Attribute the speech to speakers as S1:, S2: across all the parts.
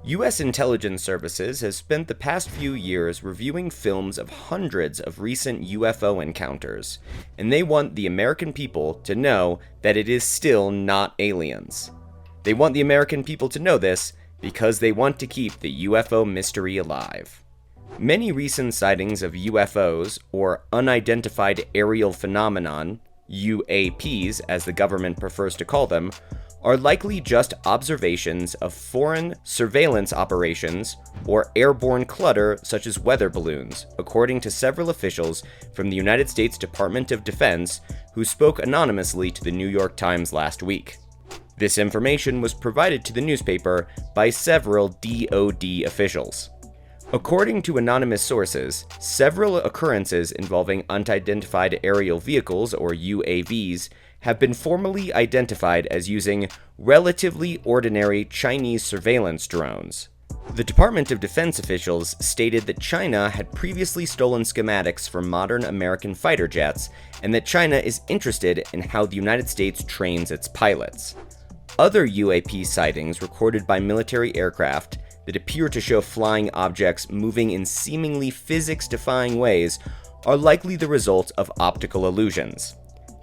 S1: U.S. intelligence services has spent the past few years reviewing films of hundreds of recent UFO encounters, and they want the American people to know that it is still not aliens. They want the American people to know this because they want to keep the UFO mystery alive. Many recent sightings of UFOs, or unidentified aerial phenomenon, UAPs as the government prefers to call them, are likely just observations of foreign surveillance operations or airborne clutter such as weather balloons, according to several officials from the United States Department of Defense who spoke anonymously to the New York Times last week. This information was provided to the newspaper by several DoD officials. According to anonymous sources, several occurrences involving unidentified aerial vehicles, or UAVs, have been formally identified as using relatively ordinary Chinese surveillance drones. The Department of Defense officials stated that China had previously stolen schematics from modern American fighter jets, and that China is interested in how the United States trains its pilots. Other UAP sightings recorded by military aircraft that appear to show flying objects moving in seemingly physics-defying ways are likely the result of optical illusions.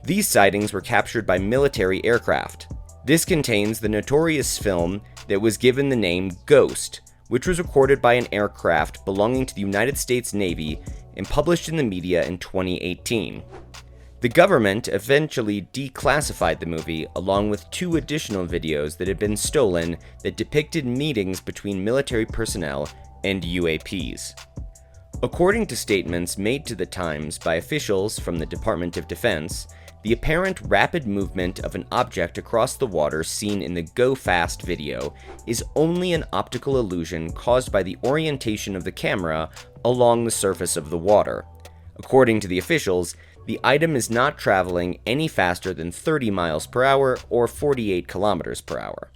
S1: These sightings were captured by military aircraft. This contains the notorious film that was given the name Ghost, which was recorded by an aircraft belonging to the United States Navy and published in the media in 2018. The government eventually declassified the movie along with 2 additional videos that had been stolen that depicted meetings between military personnel and UAPs. According to statements made to the Times by officials from the Department of Defense, the apparent rapid movement of an object across the water seen in the Go Fast video is only an optical illusion caused by the orientation of the camera along the surface of the water. According to the officials, the item is not traveling any faster than 30 miles per hour or 48 kilometers per hour.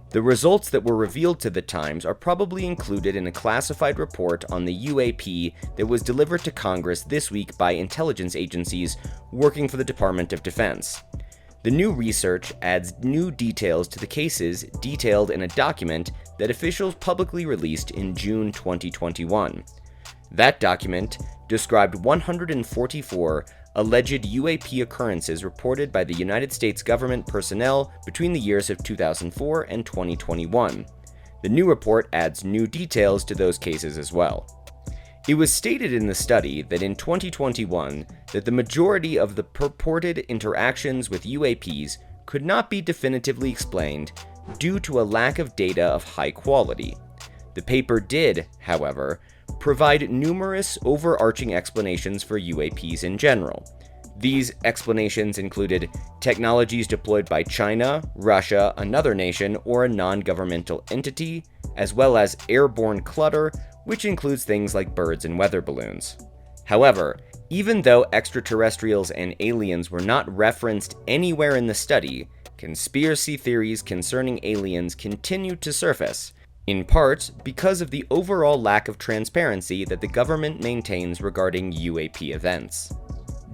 S1: The results that were revealed to the Times are probably included in a classified report on the UAP that was delivered to Congress this week by intelligence agencies working for the Department of Defense. The new research adds new details to the cases detailed in a document that officials publicly released in June 2021. That document described 144 alleged UAP occurrences reported by the United States government personnel between the years of 2004 and 2021. The new report adds new details to those cases as well. It was stated in the study that in 2021 that the majority of the purported interactions with UAPs could not be definitively explained due to a lack of data of high quality. The paper did, however, provide numerous overarching explanations for UAPs in general. These explanations included technologies deployed by China, Russia, another nation, or a non-governmental entity, as well as airborne clutter, which includes things like birds and weather balloons. However, even though extraterrestrials and aliens were not referenced anywhere in the study, conspiracy theories concerning aliens continued to surface, in part because of the overall lack of transparency that the government maintains regarding UAP events.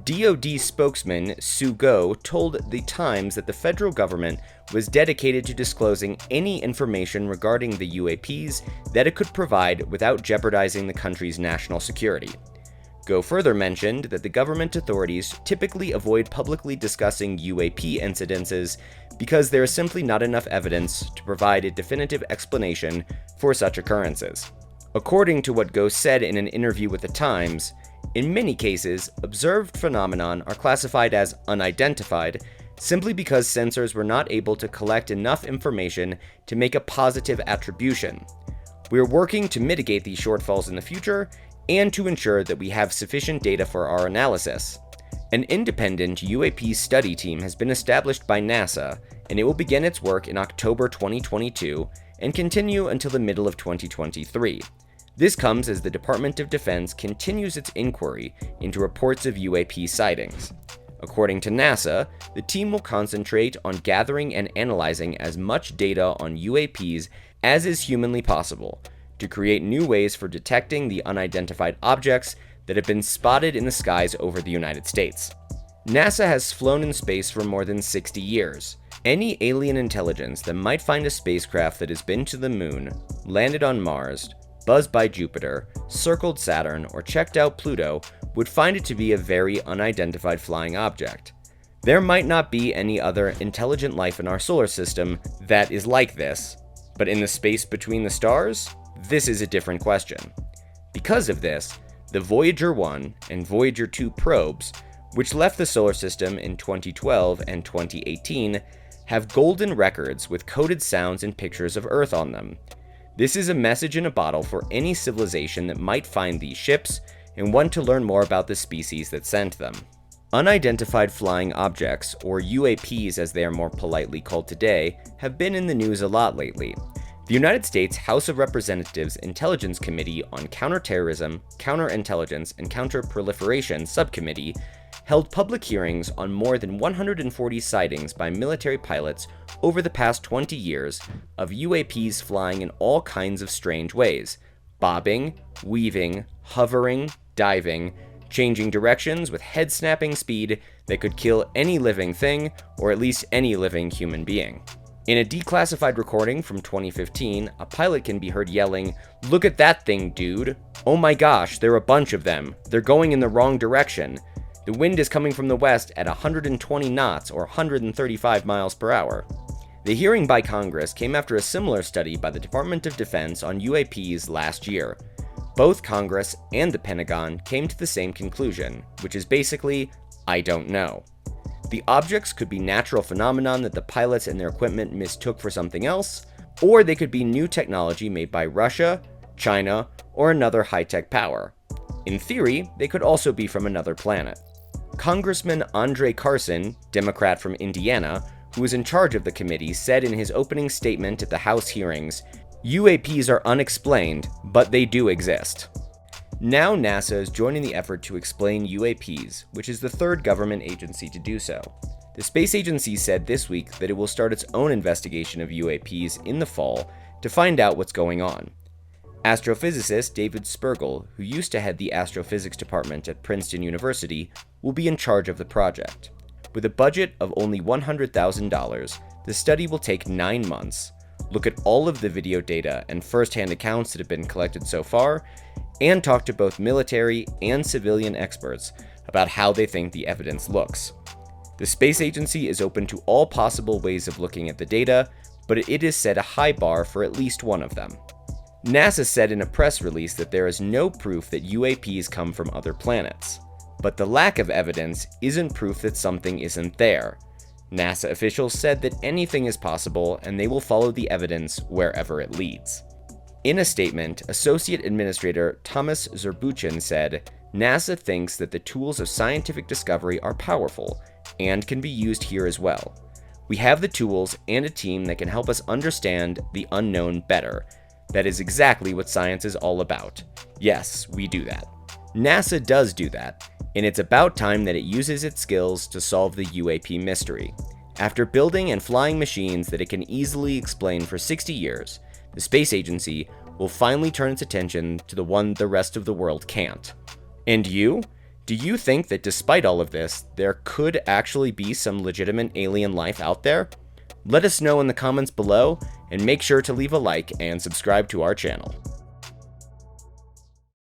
S1: DoD spokesman Sue Go told the Times that the federal government was dedicated to disclosing any information regarding the UAPs that it could provide without jeopardizing the country's national security. Go further mentioned that the government authorities typically avoid publicly discussing UAP incidences because there is simply not enough evidence to provide a definitive explanation for such occurrences. According to what Go said in an interview with the Times, in many cases, observed phenomenon are classified as unidentified simply because sensors were not able to collect enough information to make a positive attribution. We are working to mitigate these shortfalls in the future and to ensure that we have sufficient data for our analysis. An independent UAP study team has been established by NASA, and it will begin its work in October 2022 and continue until the middle of 2023. This comes as the Department of Defense continues its inquiry into reports of UAP sightings. According to NASA, the team will concentrate on gathering and analyzing as much data on UAPs as is humanly possible, to create new ways for detecting the unidentified objects that have been spotted in the skies over the United States. NASA has flown in space for more than 60 years, Any alien intelligence that might find a spacecraft that has been to the moon, landed on Mars, buzzed by Jupiter, circled Saturn, or checked out Pluto would find it to be a very unidentified flying object. There might not be any other intelligent life in our solar system that is like this, but in the space between the stars, this is a different question. Because of this, the Voyager 1 and Voyager 2 probes, which left the solar system in 2012 and 2018, have golden records with coded sounds and pictures of Earth on them. This is a message in a bottle for any civilization that might find these ships and want to learn more about the species that sent them. Unidentified flying objects, or UAPs as they are more politely called today, have been in the news a lot lately. The United States House of Representatives Intelligence Committee on Counterterrorism, Counterintelligence, and Counterproliferation Subcommittee held public hearings on more than 140 sightings by military pilots over the past 20 years of UAPs flying in all kinds of strange ways, bobbing, weaving, hovering, diving, changing directions with head-snapping speed that could kill any living thing, or at least any living human being. In a declassified recording from 2015, a pilot can be heard yelling, "Look at that thing, dude! Oh my gosh, there are a bunch of them. They're going in the wrong direction. The wind is coming from the west at 120 knots or 135 miles per hour." The hearing by Congress came after a similar study by the Department of Defense on UAPs last year. Both Congress and the Pentagon came to the same conclusion, which is basically, I don't know. The objects could be natural phenomenon that the pilots and their equipment mistook for something else, or they could be new technology made by Russia, China, or another high-tech power. In theory, they could also be from another planet. Congressman Andre Carson, Democrat from Indiana, who was in charge of the committee, said in his opening statement at the House hearings, "UAPs are unexplained, but they do exist." Now NASA is joining the effort to explain UAPs, which is the third government agency to do so. The space agency said this week that it will start its own investigation of UAPs in the fall to find out what's going on. Astrophysicist David Spergel, who used to head the astrophysics department at Princeton University, will be in charge of the project. With a budget of only $100,000, the study will take 9 months, look at all of the video data and first-hand accounts that have been collected so far, and talk to both military and civilian experts about how they think the evidence looks. The space agency is open to all possible ways of looking at the data, but it has set a high bar for at least one of them. NASA said in a press release that there is no proof that UAPs come from other planets. But the lack of evidence isn't proof that something isn't there. NASA officials said that anything is possible and they will follow the evidence wherever it leads. In a statement, Associate Administrator Thomas Zurbuchen said, "NASA thinks that the tools of scientific discovery are powerful and can be used here as well. We have the tools and a team that can help us understand the unknown better. That is exactly what science is all about. Yes, we do that." NASA does do that, and it's about time that it uses its skills to solve the UAP mystery. After building and flying machines that it can easily explain for 60 years, the space agency will finally turn its attention to the one the rest of the world can't. And you? Do you think that despite all of this, there could actually be some legitimate alien life out there? Let us know in the comments below, and make sure to leave a like and subscribe to our channel.